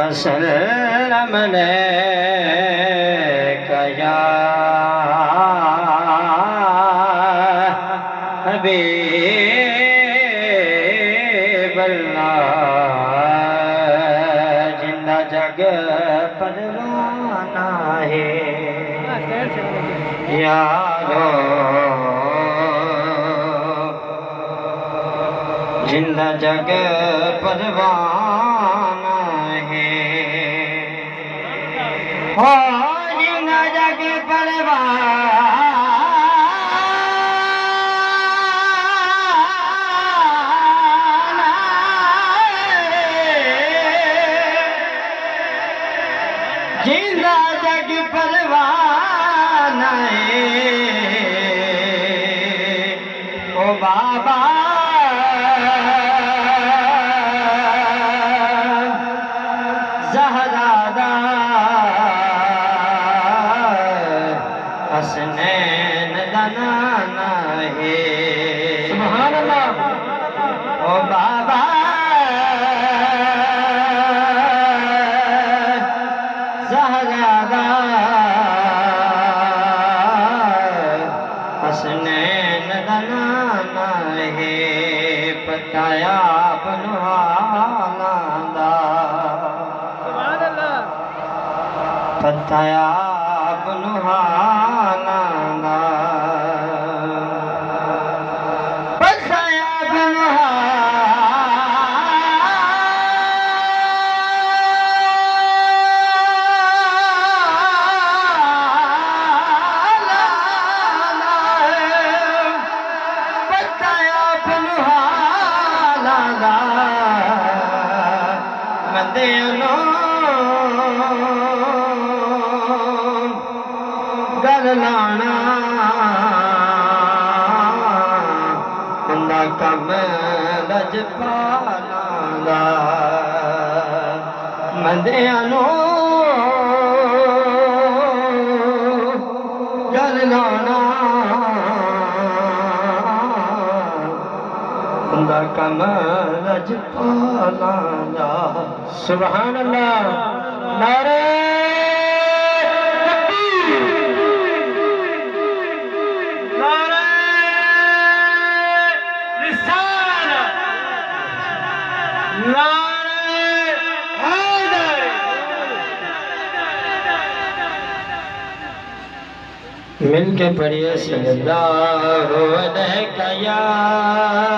वसल्लम अलैका या हबीबल्लाह। जिंदा जग परवाना है यारो, जिंदा जग परवाना है। हो जिंदा जग परवाना है, जिंदा जग परवाना है। ओ बाबा ज़हरा हसनैन दा नाना है। सुभान अल्लाह। ओ बाबा ज़हरा हसनैन दा नाना है। पताया बनवाना पताया बनवाना पताया बनवाना पताया बनवाना मंदियों गल लाना बंदा कम लज पाना मंदियां गल लाना बंदा कम लज पाना। सुभान अल्लाह। नारे मिल के पढ़िए सल्लल्लाहु अलैहि या